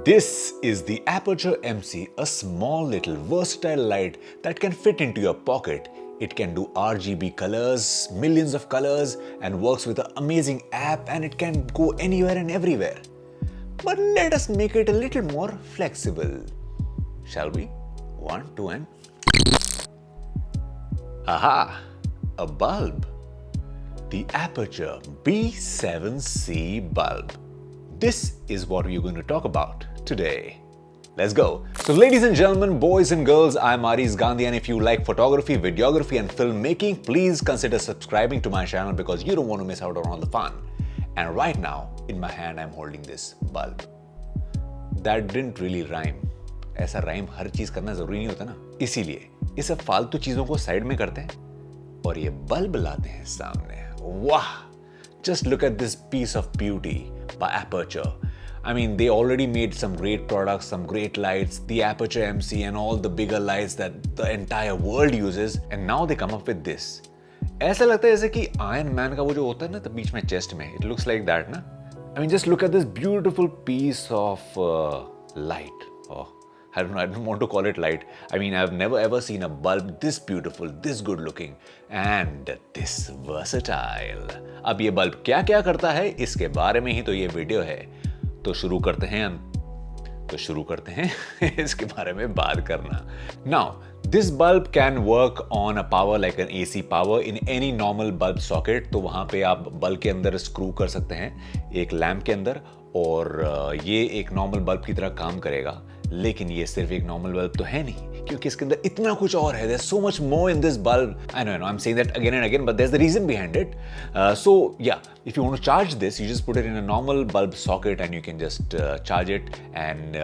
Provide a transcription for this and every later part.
This is the Aputure MC, a small little versatile light that can fit into your pocket. It can do RGB colors, millions of colors, and works with an amazing app, and it can go anywhere and everywhere. But let us make it a little more flexible. Shall we? 1, 2 and... Aha! A bulb. The Aputure B7C bulb. This is what we're going to talk about today. Let's go. So ladies and gentlemen, boys and girls, I'm Aris Gandhi, and if you like photography, videography and filmmaking, please consider subscribing to my channel because you don't want to miss out on all the fun. And right now, in my hand, I'm holding this bulb. That didn't really rhyme. ऐसा rhyme हर चीज करना जरूरी नहीं होता ना, इसीलिए ये सब फालतू चीजों को साइड में करते हैं और ये बल्ब लाते हैं सामने. वाह! Just look at this piece of beauty by Aputure. I mean, they already made some great products, some great lights, the Aputure MC and all the bigger lights that the entire world uses, and now they come up with this. ऐसा लगता है जैसे कि Iron Man का वो जो होता है ना, तो बीच में chest में, it looks like that ना. I mean, just look at this beautiful piece of light. Oh, I don't want to call it light. I mean, I've never ever seen a bulb this beautiful, this good looking, and this versatile. अब ये bulb क्या क्या करता है, इसके बारे में ही तो ये वीडियो है. तो शुरू करते हैं इसके बारे में बात करना. Now, this bulb can work on a power like an AC power in any normal bulb socket. तो वहाँ पे आप बल्ब के अंदर स्क्रू कर सकते हैं एक लैंप के अंदर, और ये एक नॉर्मल बल्ब की तरह काम करेगा. लेकिन ये सिर्फ एक नॉर्मल बल्ब तो है नहीं, क्योंकि इसके अंदर इतना कुछ और है. There's so much more in this bulb. I know, I'm saying that again and again, but there's the reason behind it. So yeah, if you want to charge this, you just put it in a normal bulb socket and you can just charge it and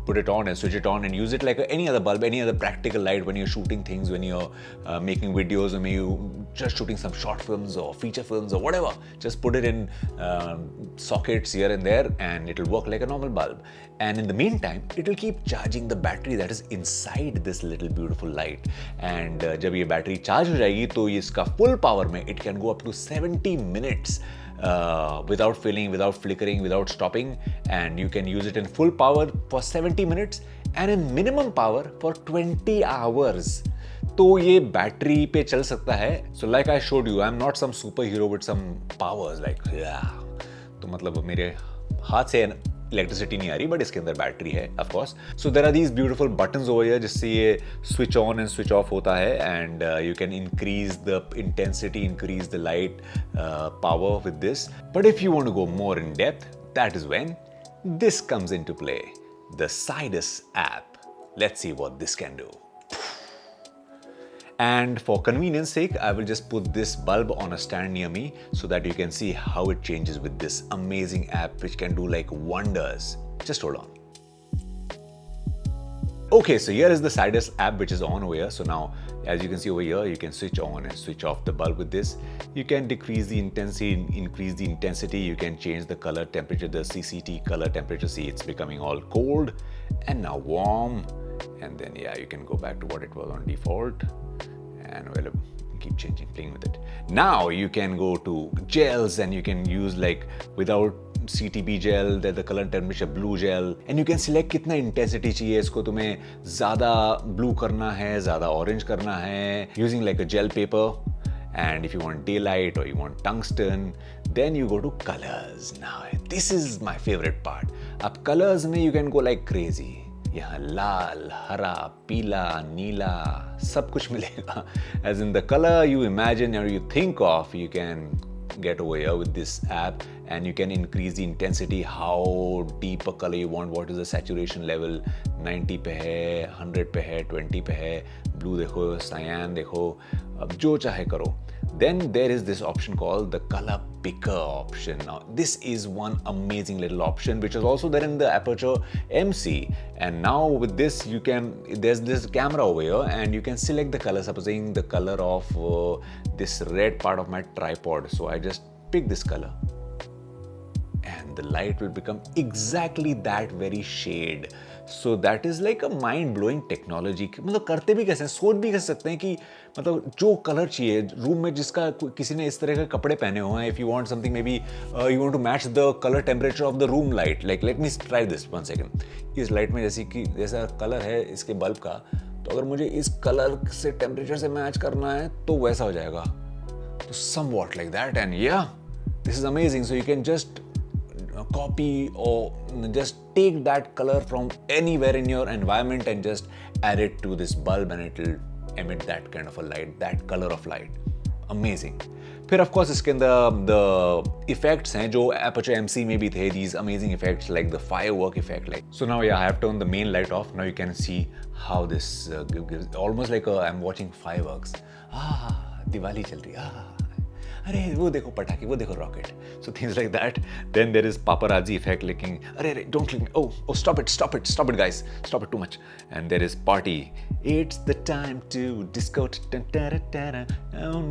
put it on and switch it on and use it like any other bulb, any other practical light when you're shooting things, when you're making videos, or maybe you just shooting some short films or feature films or whatever. Just put it in sockets here and there and it'll work like a normal bulb. And in the meantime, it'll keep charging the battery that is inside this little beautiful light. And जब ये battery charge हो जाएगी तो इसका full power में it can go up to 70 minutes without filling, without flickering, without stopping, and you can use it in full power for 70 minutes and in minimum power for 20 hours. तो ये battery पे चल सकता है. So like I showed you, I'm not some superhero with some powers like yeah. तो मतलब मेरे हाथ से इलेक्ट्रिसिटी नहीं आ रही, बट इसके अंदर बैटरी है of course. So there are these beautiful buttons over here जिससे ये switch on and switch off होता है, and you can increase the intensity, increase the light power with this. But if you want to go more in depth, that is when this comes into play, the Sidus app. Let's see what this can do. And for convenience sake, I will just put this bulb on a stand near me so that you can see how it changes with this amazing app which can do like wonders. Just hold on. Okay, so here is the Sidus app which is on over here. So now, as you can see over here, you can switch on and switch off the bulb with this. You can decrease the intensity, increase the intensity. You can change the color temperature, the CCT color temperature. See, it's becoming all cold and now warm. And then yeah, you can go back to what it was on default. And well, keep changing, playing with it. Now you can go to gels and you can use like without CTB gel, the color temperature blue gel, and you can select कितना intensity चाहिए इसको. तुम्हें ज़्यादा blue करना है, ज़्यादा orange करना है, using like a gel paper. And if you want daylight or you want tungsten, then you go to colors. Now this is my favorite part. अब colors में you can go like crazy. यहाँ लाल, हरा, पीला, नीला सब कुछ मिलेगा. As in the color you imagine or you think of, you can get over here with this app and you can increase the intensity, how deep a color you want, what is the saturation level, 90 पे है, 100 पे है, 20 पे है, blue देखो, cyan देखो, अब जो चाहे करो. Then there is this option called the color picker option. Now this is one amazing little option which is also there in the Aputure MC, and now with this you can, there's this camera over here and you can select the color, supposing the color of this red part of my tripod. So I just pick this color and and the light will become exactly that very shade. So that is like a mind blowing technology. मतलब करते भी कैसे हैं, सोच भी कैसे सकते हैं कि मतलब जो कलर चाहिए रूम में, जिसका किसी ने इस तरह के कपड़े पहने हुए हैं, if you want something maybe you want to match the colour temperature of the room light, like let me try this 1 second. इस लाइट में जैसे कि जैसा कलर है इसके बल्ब का, तो अगर मुझे इस कलर से टेम्परेचर से मैच करना है तो वैसा हो जाएगा. तो somewhat like that, and yeah, this is amazing. So you can just copy or just take that color from anywhere in your environment and just add it to this bulb and it will emit that kind of a light, that color of light. Amazing. फिर of course इसके अंदर the effects हैं जो Aputure MC में भी थे, these amazing effects like the firework effect. Like so now yeah, I have turned the main light off. Now you can see how this gives almost like I'm watching fireworks. Diwali चल रही है. अरे वो देखो पटाखे, वो देखो rocket. So things like that. Then there is paparazzi effect, like अरे don't click. Oh stop it guys, stop it too much. And there is party. It's the time to disco.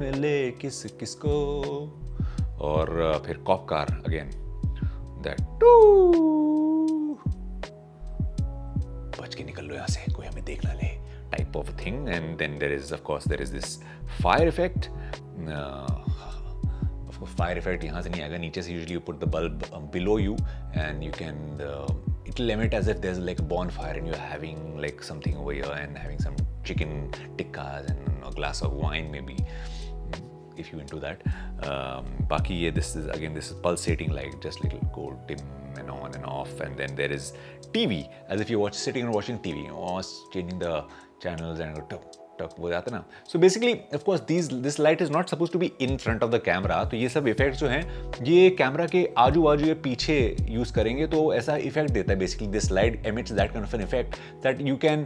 मिले किसको. और फिर cop car again. That बच के निकल लो यहाँ से, कोई हमें देख ना ले, type of thing. And then there is of course this fire effect. Fire effect यहाँ से नहीं आएगा, नीचे से usually you put the bulb below you and you can it will emit as if there's like a bonfire and you're having like something over here and having some chicken tikkas and a glass of wine maybe, if you into that. बाकी ये this is pulsating light, just little go dim and on and off. And then there is TV, as if you're sitting and watching TV, changing the channels and go वो जाता है ना. So basically of course this light is not supposed to be in front of the camera. तो ये सब effects जो हैं ये कैमरा के आजू बाजू या पीछे यूज करेंगे तो ऐसा इफेक्ट देता है. Basically this light emits that kind of an effect that you can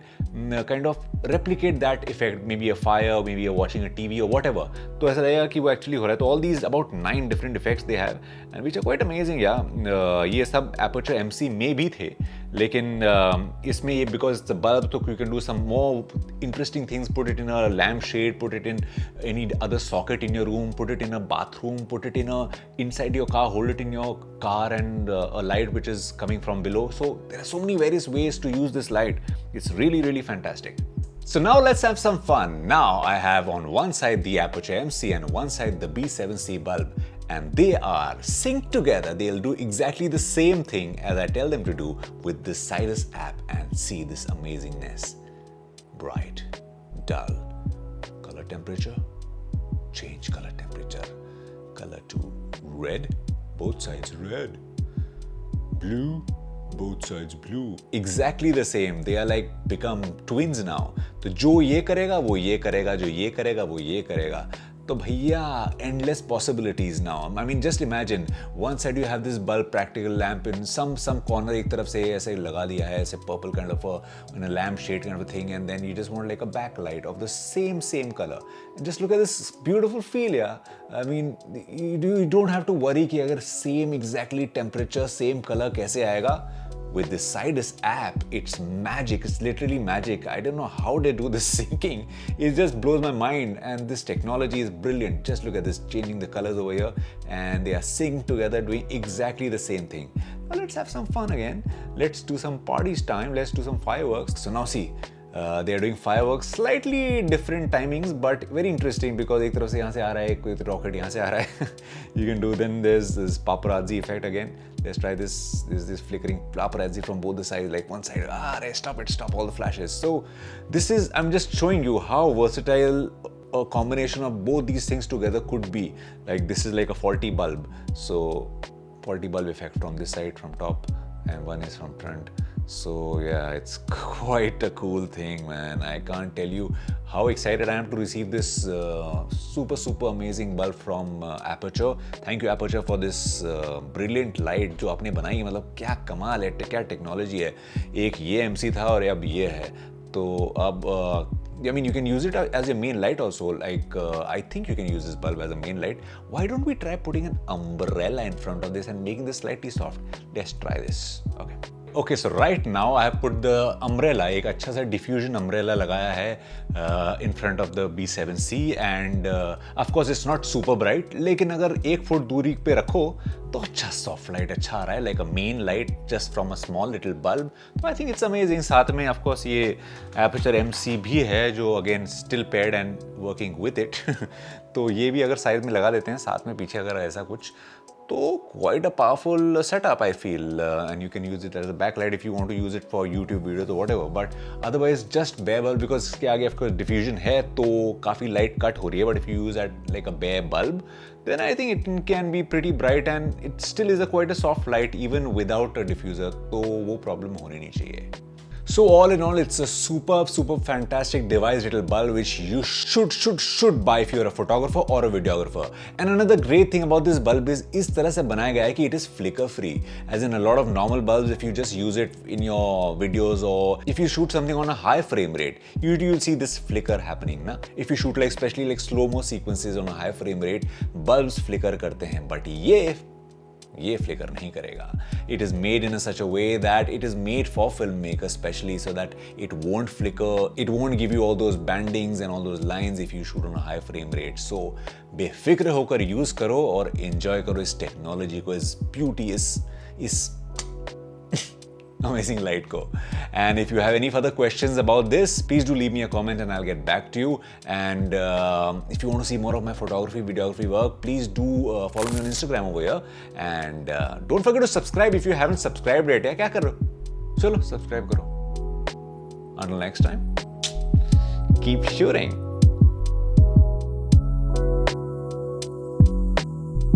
kind of replicate that effect, maybe a fire, maybe you're watching a TV or whatever. तो ऐसा लगेगा कि वो actually हो रहा है. तो all these about 9 different effects they have and which are quite amazing. ये सब Aputure MC में भी थे, लेकिन इसमें ये because the bulb, so you can do some more interesting things. Put it in a lampshade, put it in any other socket in your room, put it in a bathroom, put it in inside your car, hold it in your car, and a light which is coming from below. So there are so many various ways to use this light. It's really, really fantastic. So now let's have some fun. Now I have on one side the Aputure MC and one side the B7C bulb, and they are synced together. They'll do exactly the same thing as I tell them to do with the Sidus app, and see this amazingness. Bright, dull, color temperature, change color temperature, color to red, both sides red, blue, both sides blue, exactly the same. They are like become twins now. तो जो ये करेगा वो ये करेगा, जो ये करेगा वो ये करेगा. तो भैया endless possibilities now. I mean just imagine one side you have this bulb practical lamp in some corner, एक तरफ से ऐसे लगा दिया है, ऐसे purple kind of a lamp shade kind of a thing, and then you just want like a backlight of the same color. And just look at this beautiful feel. Yeah, I mean you don't have to worry कि अगर same exactly temperature same color कैसे आएगा. With the Sidus app, it's magic. It's literally magic. I don't know how they do this syncing. It just blows my mind. And this technology is brilliant. Just look at this, changing the colors over here. And they are synced together, doing exactly the same thing. Now let's have some fun again. Let's do some parties time. Let's do some fireworks. So now see, they are doing fireworks, slightly different timings, but very interesting because एक तरफ से यहाँ से आ रहा है, कोई rocket यहाँ से आ रहा है. You can do. Then there's this paparazzi effect again. Let's try this. There's this flickering paparazzi from both the sides. Like one side, stop all the flashes. So this is, I'm just showing you how versatile a combination of both these things together could be. Like this is like a faulty bulb. So faulty bulb effect from this side, from top, and one is from front. So yeah, it's quite a cool thing, man. I can't tell you how excited I am to receive this super amazing bulb from Aputure. Thank you Aputure for this brilliant light जो आपने बनाई. मतलब क्या कमाल है, क्या technology है. एक ये MC था और अब ये है. तो अब I mean, you can use it as a main light also. Like, I think you can use this bulb as a main light. Why don't we try putting an umbrella in front of this and making this slightly soft? Let's try this. Okay. Okay so right now I have put the umbrella, एक अच्छा सा diffusion umbrella लगाया है in front of the B7C end of course it's not super bright, लेकिन अगर 1 foot दूरी पे रखो तो अच्छा सॉफ्ट लाइट अच्छा आ रहा है, like a main light just from a small little bulb. तो आई थिंक इट्स अमेजिंग। साथ में ऑफ कोर्स ये एपर्चर MC भी है जो again still paired and working with it तो ये भी अगर साइड में लगा देते हैं साथ में पीछे अगर ऐसा कुछ, तो quite a powerful setup I feel, and you can use it as a backlight if you want to use it for YouTube videos or whatever, but otherwise just bare bulb, because इसके आगे of course diffusion है तो काफ़ी light cut हो रही है, but if you use that like a bare bulb then I think it can be pretty bright and it still is a quite a soft light even without a diffuser, तो वो problem होनी नहीं चाहिए। So all in all, it's a super fantastic device, little bulb, which you should buy if you're a photographer or a videographer. And another great thing about this bulb is इस तरह से बनाया गया है कि it is flicker free. As in a lot of normal bulbs, if you just use it in your videos or if you shoot something on a high frame rate, you'll see this flicker happening, ना? If you shoot like especially like slow-mo sequences on a high frame rate, bulbs flicker करते हैं, but ये flicker नहीं करेगा। It is made in such a way that it is made for filmmakers specially so that it won't flicker, it won't give you all those bandings and all those lines if you shoot on a high frame rate. So बेफिक्र होकर use करो और enjoy करो इस technology को, इस beauty, इस amazing light को। And if you have any further questions about this, please do leave me a comment and I'll get back to you. And if you want to see more of my photography, videography work, please do follow me on Instagram over here. And don't forget to subscribe if you haven't subscribed yet. क्या कर रहे हो? चलो subscribe करो। Until next time, keep shooting.